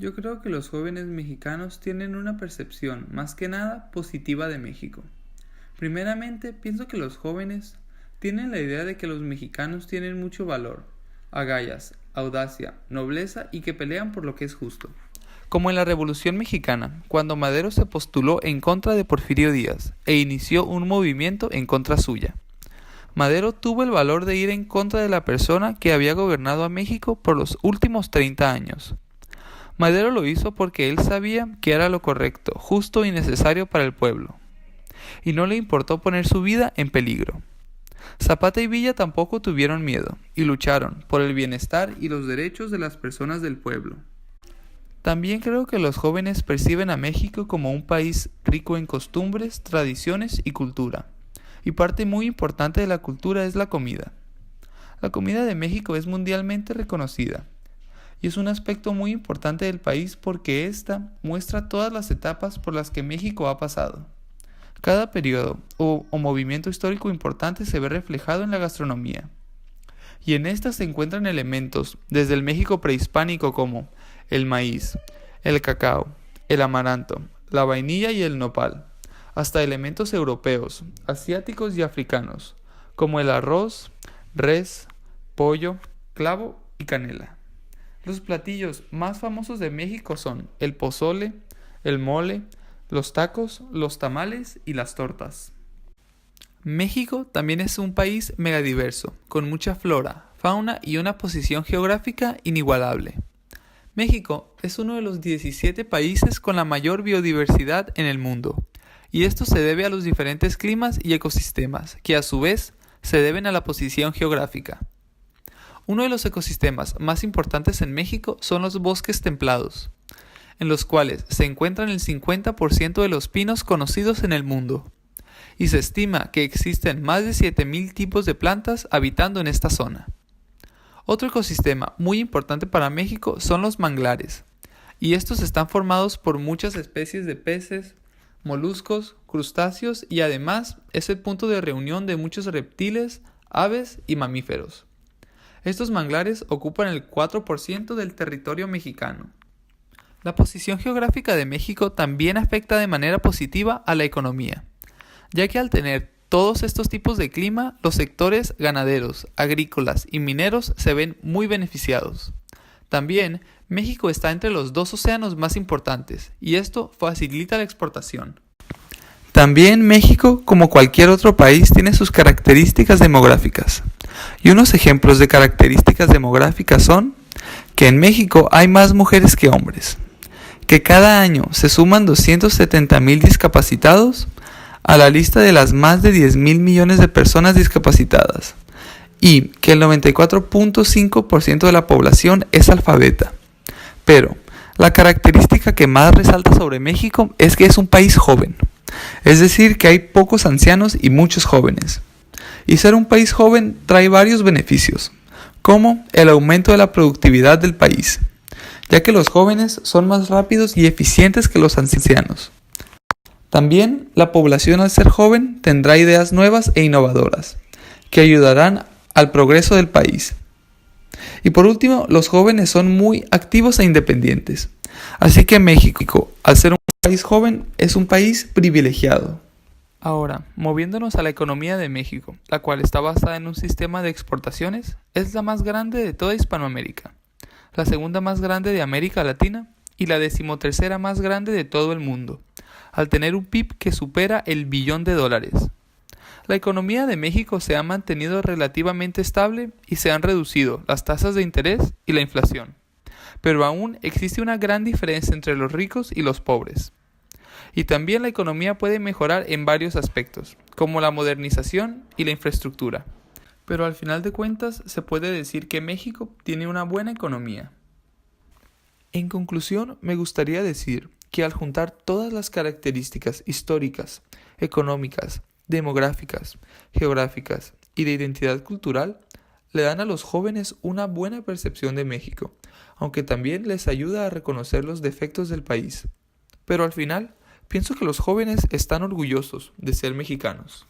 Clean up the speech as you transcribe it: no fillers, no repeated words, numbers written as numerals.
Yo creo que los jóvenes mexicanos tienen una percepción, más que nada, positiva de México. Primeramente, pienso que los jóvenes tienen la idea de que los mexicanos tienen mucho valor, agallas, audacia, nobleza y que pelean por lo que es justo. Como en la Revolución Mexicana, cuando Madero se postuló en contra de Porfirio Díaz e inició un movimiento en contra suya. Madero tuvo el valor de ir en contra de la persona que había gobernado a México por los últimos 30 años. Madero lo hizo porque él sabía que era lo correcto, justo y necesario para el pueblo, y no le importó poner su vida en peligro. Zapata y Villa tampoco tuvieron miedo, y lucharon por el bienestar y los derechos de las personas del pueblo. También creo que los jóvenes perciben a México como un país rico en costumbres, tradiciones y cultura. Y parte muy importante de la cultura es la comida. La comida de México es mundialmente reconocida. Y es un aspecto muy importante del país porque ésta muestra todas las etapas por las que México ha pasado. Cada periodo o movimiento histórico importante se ve reflejado en la gastronomía. Y en esta se encuentran elementos desde el México prehispánico como el maíz, el cacao, el amaranto, la vainilla y el nopal, hasta elementos europeos, asiáticos y africanos, como el arroz, res, pollo, clavo y canela. Los platillos más famosos de México son el pozole, el mole, los tacos, los tamales y las tortas. México también es un país megadiverso, con mucha flora, fauna y una posición geográfica inigualable. México es uno de los 17 países con la mayor biodiversidad en el mundo, y esto se debe a los diferentes climas y ecosistemas, que a su vez se deben a la posición geográfica. Uno de los ecosistemas más importantes en México son los bosques templados, en los cuales se encuentran el 50% de los pinos conocidos en el mundo, y se estima que existen más de 7,000 tipos de plantas habitando en esta zona. Otro ecosistema muy importante para México son los manglares, y estos están formados por muchas especies de peces, moluscos, crustáceos y además es el punto de reunión de muchos reptiles, aves y mamíferos. Estos manglares ocupan el 4% del territorio mexicano. La posición geográfica de México también afecta de manera positiva a la economía, ya que al tener todos estos tipos de clima, los sectores ganaderos, agrícolas y mineros se ven muy beneficiados. También, México está entre los 2 océanos más importantes, y esto facilita la exportación. También México, como cualquier otro país, tiene sus características demográficas. Y unos ejemplos de características demográficas son que en México hay más mujeres que hombres, que cada año se suman 270,000 discapacitados a la lista de las más de 10,000 millones de personas discapacitadas, y que el 94.5% de la población es alfabeta. Pero la característica que más resalta sobre México es que es un país joven, es decir, que hay pocos ancianos y muchos jóvenes. Y ser un país joven trae varios beneficios, como el aumento de la productividad del país, ya que los jóvenes son más rápidos y eficientes que los ancianos. También la población al ser joven tendrá ideas nuevas e innovadoras, que ayudarán al progreso del país. Y por último, los jóvenes son muy activos e independientes. Así que México, al ser un país joven, es un país privilegiado. Ahora, moviéndonos a la economía de México, la cual está basada en un sistema de exportaciones, es la más grande de toda Hispanoamérica, la segunda más grande de América Latina y la 13ª más grande de todo el mundo, al tener un PIB que supera el $1 billón. La economía de México se ha mantenido relativamente estable y se han reducido las tasas de interés y la inflación, pero aún existe una gran diferencia entre los ricos y los pobres. Y también la economía puede mejorar en varios aspectos, como la modernización y la infraestructura. Pero al final de cuentas se puede decir que México tiene una buena economía. En conclusión, me gustaría decir que al juntar todas las características históricas, económicas, demográficas, geográficas y de identidad cultural, le dan a los jóvenes una buena percepción de México, aunque también les ayuda a reconocer los defectos del país. Pero al final, pienso que los jóvenes están orgullosos de ser mexicanos.